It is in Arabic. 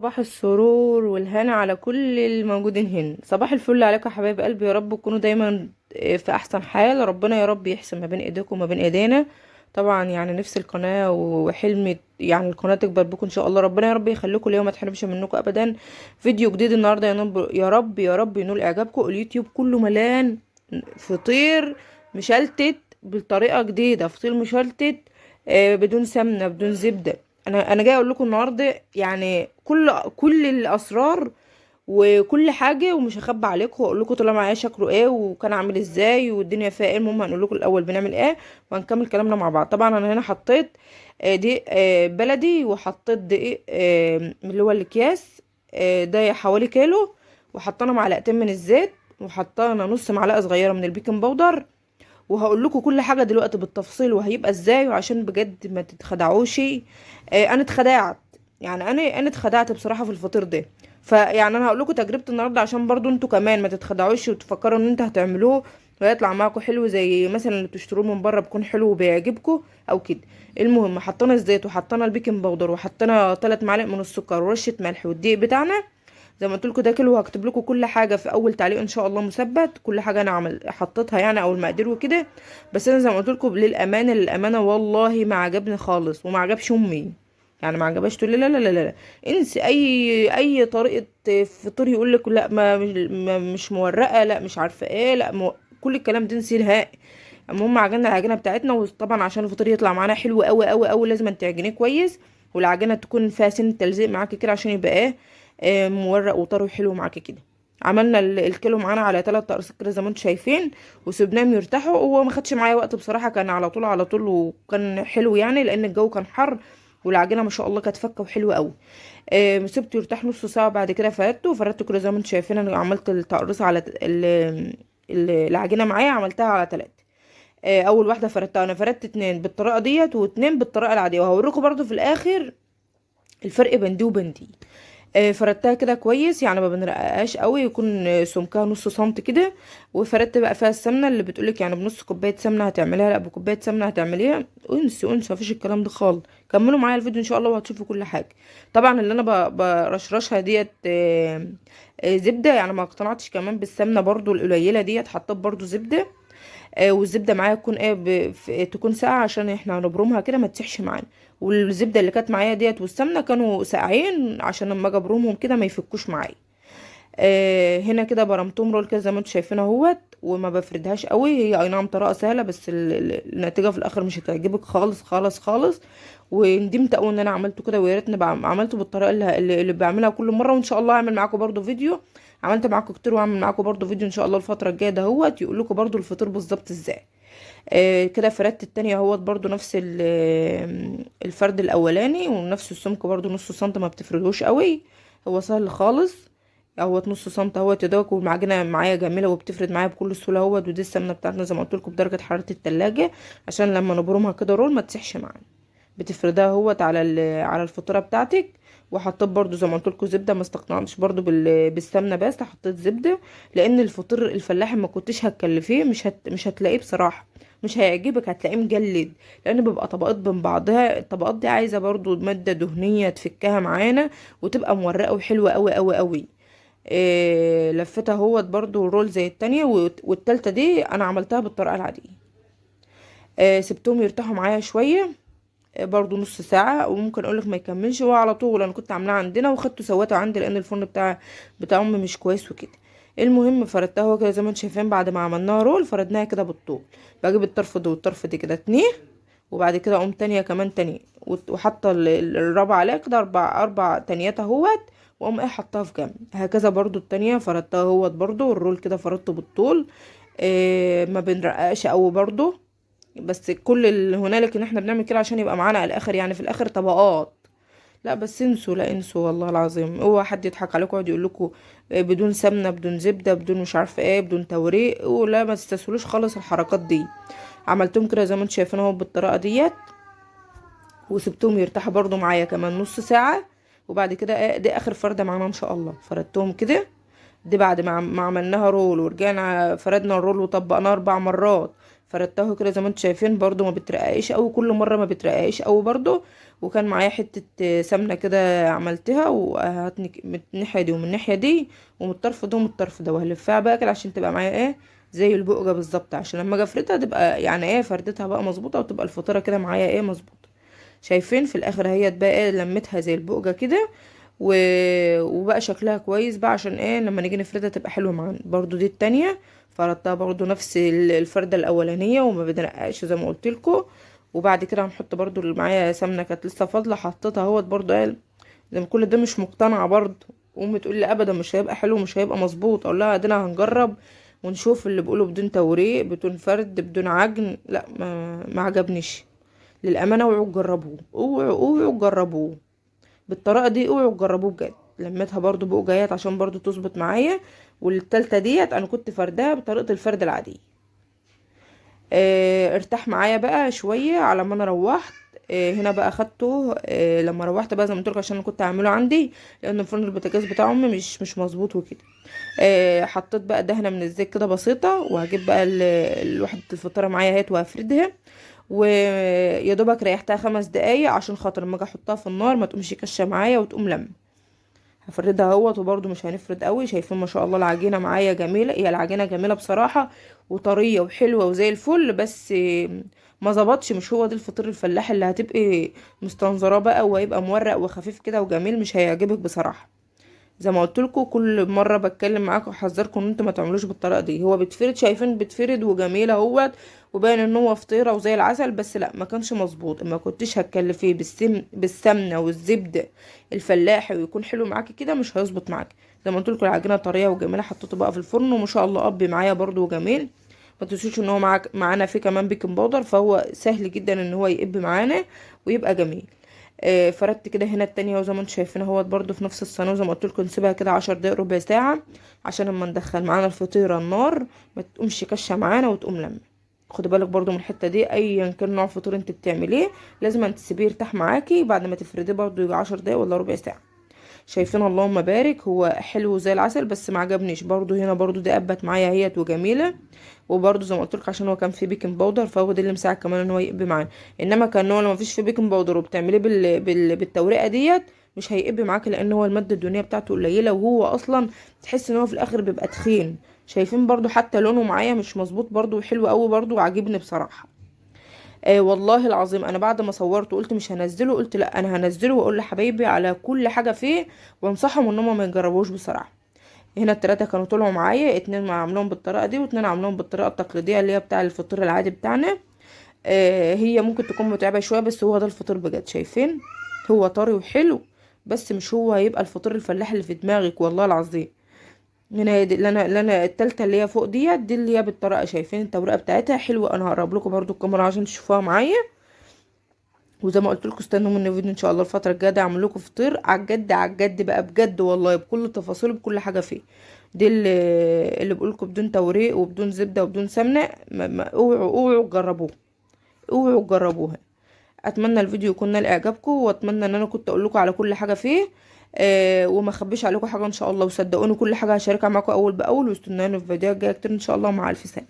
صباح السرور والهنا على كل الموجودين هنا. صباح الفل عليكم يا حبايب قلبي، يا رب تكونوا دايما في احسن حال. ربنا يا رب يحسن ما بين ايديكم وما بين ايدينا. طبعا يعني نفس القناه وحلمي يعني القناه تكبر بكم ان شاء الله. ربنا يا رب يخليكم ليا وما تحرمش منكم ابدا. فيديو جديد النهارده يا رب يا رب ينول اعجابكم. اليوتيوب كله ملان فطير مشلتت بطريقه جديده، فطير مشلتت بدون سمنه بدون زبده. انا جاي اقول لكم النهارده يعني كل الاسرار وكل حاجه، ومش هخبي عليكم واقول لكم طلع معايا شكله ايه وكان عامل ازاي والدنيا فيها ايه. المهم هنقول لكم الاول بنعمل ايه وهنكمل كلامنا مع بعض. طبعا انا هنا حطيت دقيق بلدي، وحطيت دقيق من اللي هو الاكياس ده حوالي كيلو، وحطينا معلقتين من الزيت، وحطينا نص معلقه صغيره من البيكنج باودر. وهقول لكم كل حاجه دلوقتي بالتفصيل وهيبقى ازاي، وعشان بجد ما تتخدعوش. انا اتخدعت، يعني انا اتخدعت بصراحه في الفطير ده. فيعني انا هقول لكم تجربتي النهارده عشان برضو انتوا كمان ما تتخدعوش وتفكروا ان انتوا هتعملوه ويطلع معاكم حلو زي مثلا اللي بتشتروه من بره بيكون حلو وبيعجبكم او كده. المهم حطينا الزيت وحطينا البيكنج باودر وحطينا 3 معالق من السكر ورشه ملح والدقيق بتاعنا. زي ما قلت لكم ده كيلو، هكتب لكم كل حاجه في اول تعليق ان شاء الله مثبت، كل حاجه انا حطيتها يعني او المقادير وكده. بس انا زي ما قلت لكم للامانه والله ما عجبني خالص وما عجبش امي. يعني ما عجبهاش، تقول لي لا لا لا لا لا. انسي اي طريقه فطور يقول لك لا ما مش مورقه، لا مش عارفه ايه، لا كل الكلام ده انسي نهائي. المهم عجننا العجينه بتاعتنا، وطبعا عشان الفطير يطلع معانا حلو قوي قوي قوي لازم تعجنيه كويس، والعجينه تكون فيها سن تلزيق معاكي كده عشان يبقى ايه مورق وطري حلو معاكي كده. عملنا الكيلو معانا على 3 اقراص كده زي ما انتم شايفين، وسيبناهم يرتاحوا. هو ما خدش معايا وقت بصراحه، كان على طول على طول وكان حلو يعني لان الجو كان حر، والعجينه ما شاء الله كانت فكه وحلوه قوي. سبته يرتاح نص ساعه، بعد كده فردته كده زي ما انتم شايفين. انا عملت التقريص على العجينه معايا عملتها على 3. اول واحده فردتها انا فردت 2 بالطريقه ديت و2 بالطريقه العاديه، وهوريكم برضو في الاخر الفرق بين دي وبين دي. فردتها كده كويس، يعني ما بنرققهاش قوي، يكون سمكها نص سنتي كده. وفردت بقى فيها السمنه اللي بتقولك يعني بنص كوبايه سمنه هتعمليها، لا بكوبايه سمنه هتعمليها. انسي مفيش الكلام ده خالص. كملوا معايا الفيديو ان شاء الله وهتشوفوا كل حاجه. طبعا اللي انا برشرشها ديت زبده، يعني ما اقتنعتش كمان بالسمنه برضو القليله ديت، حطيت برضو زبده. والزبده معايا تكون ايه تكون ساقعه عشان احنا هنبرمها كده ما تسيحش معانا. والزبده اللي كانت معايا ديت والسمنه كانوا ساقعين عشان لما اجي ابرمهم كده ما يفكوش معايا. هنا كده برمتهم رول كده زي ما انتم شايفين اهوت، وما بفردهاش قوي. هي اي نعم طريقه سهله، بس النتيجه في الاخر مش هتعجبك خالص خالص خالص. وندمت قوي ان انا عملته كده، ويا ريتني عملته بالطريقه اللي بعملها كل مره. وان شاء الله هعمل معاكم برضو فيديو، عملت معاكم كتير وهعمل معاكم برضو فيديو ان شاء الله الفتره الجايه دهوت يقول لكم برضو الفطير بالظبط ازاي. كده فردت التانية اهوت برضو نفس الفرد الاولاني، ونفس السمك برضو نص سنتي، ما بتفردوش قوي. هو سهل خالص اهوت، نص سنتي اهوت يدوك، والمعجنه معايا جميله وبتفرد معايا بكل سهوله اهوت. ودي السمنه بتاعتنا زي ما قلت لكم بدرجه حراره التلاجة عشان لما نبرمها كده رول ما تسيحش معانا. بتفردها اهوت على على الفطيره بتاعتك. وحطيت برضو زي ما قلت لكم زبده، ما استقطعتش برضو بالسمنه، بس حطيت زبده لان الفطير الفلاحي ما كنتش هتكلفيه، مش هتلاقيه بصراحه، مش هيعجبك، هتلاقيه مجلد لان بيبقى طبقات بين بعضها. الطبقات دي عايزه برضو ماده دهنيه تفكها معانا وتبقى مورقه وحلوه قوي قوي قوي. لفتها اهوت برضو رول زي التانية، والتالتة دي انا عملتها بالطريقه العاديه. سبتهم يرتاحوا معايا شويه، برضو نص ساعة، وممكن اقولك ما يكملش. هو على طول انا كنت عاملاه عندنا وخدته سويته عندي لان الفرن بتاع امي مش كويس وكده. المهم فردتها هو كده زي ما انتم شايفين. بعد ما عملناها رول فردناها كده بالطول، بجيب الطرف ده والطرف ده كده اتنيه، وبعد كده اقوم تانية كمان تانية، وحاطه الرابعة عليها كده اربع تانيات اهوت، واقوم ايه حطها في جنب. هكذا برضو التانية فردتها اهوت برضو، والرول كده فردته بالطول. ما بنرققش قوي برضو، بس كل اللي هنالك ان احنا بنعمل كده عشان يبقى معانا على الاخر، يعني في الاخر طبقات. لا بس انسوا، لا انسوا والله العظيم، اوعى حد يضحك عليكم ويقعد يقول لكم بدون سمنه بدون زبده بدون مش عارفه ايه بدون توريق، ولا ما تستسهلوش خالص الحركات دي. عملتهم كده زي ما انتم شايفين اهو بالطريقه ديت، وسبتهم يرتاحوا برضو معايا كمان نص ساعه. وبعد كده دي اخر فرده معانا ان شاء الله. فردتهم كده، دي بعد ما عملناها رول ورجعنا فردنا الرول وطبقناه 4 مرات. فردتها كده زي ما انتم شايفين، برضو ما بترققش قوي، كل مره ما بترققش قوي برضو. وكان معايا حته سمنه كده عملتها، وهاتني من الناحيه دي ومن الناحيه دي ومن الطرف ده ومن الطرف ده، وهلفها بقى كده عشان تبقى معايا ايه زي البقجه بالظبط، عشان لما اجي افردها تبقى يعني ايه فردتها بقى مظبوطه، وتبقى الفطيره كده معايا ايه مظبوطه. شايفين في الاخر هي بقى ايه لمتها زي البقجه كده و... وبقى شكلها كويس بقى، عشان ايه لما نيجي نفردها تبقى حلوه معانا. برضو دي التانية فردتها برضو نفس الفردة الاولانية، وما بنرققش زي ما قلت لكم. وبعد كده هنحط برضو اللي معايا سمنة كانت لسه فاضلة حطيتها اهوت برضو ايه. لما كل ده مش مقتنعة برضو، امي تقول لي ابدا مش هيبقى حلو مش هيبقى مظبوط، اقول لها ادينا هنجرب ونشوف اللي بيقولوا بدون توريق بدون فرد بدون عجن. لا ما عجبنيش للامانه. اوعوا تجربوه، اوعوا تجربوه بالطريقه دي، اوعوا تجربوه بجد. لميتها برضو بقجيات عشان برضو تظبط معايا. والتالتة ديت انا كنت فردها بطريقه الفرد العاديه. ارتاح معايا بقى شويه على ما انا روحت. هنا بقى خدته لما روحت بقى زي ما قلت لكم، عشان انا كنت هعمله عندي لان فرن البوتاجاز بتاع امي مش مظبوط وكده. حطيت بقى دهنه من الزيت كده بسيطه، وهجيب بقى وحده الفطيره معايا اهيت وهفردها. ويا دوبك ريحتها 5 دقايق عشان خاطر لما اجي احطها في النار ما تقومش كشه معايا وتقوم لم. هفردها اهوت، وبرده مش هنفرد قوي. شايفين ما شاء الله العجينه معايا جميله، هي العجينه جميله بصراحه وطريه وحلوه وزي الفل، بس ما ظبطش. مش هو ده الفطير الفلاحي اللي هتبقي مستنظراه بقى، وهيبقى مورق وخفيف كده وجميل، مش هيعجبك بصراحه. زي ما قلت لكم كل مره بتكلم معاكم وحذركم ان انتوا ما تعملوش بالطريقه دي. هو بتفرد، شايفين بتفرد وجميله اهوت، وباين ان هو فطيره وزي العسل، بس لا ما كانش مظبوط. ما كنتش هتكلفيه بالسمنه والزبده الفلاحي ويكون حلو معاكي كده، مش هيظبط معاكي. زي ما قلت لكم العجينه طريه وجميله، حطيته بقى في الفرن وما شاء الله قضي معايا برده وجميل. ما تنسوش ان هو معانا فيه كمان بيكنج باودر، فهو سهل جدا ان هو يقب معانا ويبقى جميل. فردت كده هنا التانية، وزي ما انتم شايفين اهوت برضو في نفس الصينيه. وزي ما قلت لكم نسيبها كده 10 دقايق ربع ساعه، عشان لما ندخل معانا الفطيره النار ما تقومش كشه معانا وتقوم لما. خدي بالك برضو من الحته دي، ايا كان نوع فطير انت بتعمليه لازم انت تسيبيه يرتاح معاكي بعد ما تفرديه برضو يجي 10 دقايق ولا ربع ساعه. شايفين اللهم بارك، هو حلو زي العسل بس ما عجبنيش برضو. هنا برضو دي قبت معايا هيت وجميله. وبرضو زي ما قلت لك عشان هو كان فيه بيكنج باودر، فهو ده اللي مساعد كمان ان هو يقب معانا. انما كان هو لو ما فيش فيه بيكنج باودر وبتعمليه بالتوريقه ديت مش هيقب معاكي، لان هو الماده الدهنيه بتاعته قليله، وهو اصلا تحس ان هو في الاخر بيبقى تخين. شايفين برضو حتى لونه معايا مش مظبوط برضو، وحلو قوي برضو وعاجبني بصراحه. والله العظيم انا بعد ما صورته قلت مش هنزله، قلت لا انا هنزله واقول لحبايبي على كل حاجه فيه، وانصحهم ان هم ما يجربوش بصراحه. هنا التلاتة كانوا طلعوا معايا، 2 عاملهم بالطريقه دي و2 عاملهم بالطريقه التقليديه اللي هي بتاع الفطير العادي بتاعنا. هي ممكن تكون متعبه شويه، بس هو ده الفطير بجد. شايفين هو طري وحلو، بس مش هو هيبقى الفطير الفلاحي اللي في دماغك والله العظيم. هنا اللي انا التالتة اللي هي فوق دي اللي هي بالطريقه. شايفين التورقه بتاعتها حلوه، انا هقرب لكم برضو الكاميرا عشان تشوفوها معايا. وزي ما قلت لكم استنوا مني فيديو ان شاء الله الفتره الجايه دي اعمل لكم فطير على الجد على الجد بقى بجد والله، بكل تفاصيله بكل حاجه فيه. دي اللي بقول لكم بدون توريق وبدون زبده وبدون سمنه. اوعوا تجربوه، اوعوا تجربوها. اتمنى الفيديو يكون نال اعجابكم، واتمنى ان انا كنت اقول لكم على كل حاجه فيه. وما اخبيش عليكم حاجه ان شاء الله. وصدقوني كل حاجه هشاركها معاكم اول باول، واستنوني في فيديوهات جايه كتير ان شاء الله. مع الف سلامه.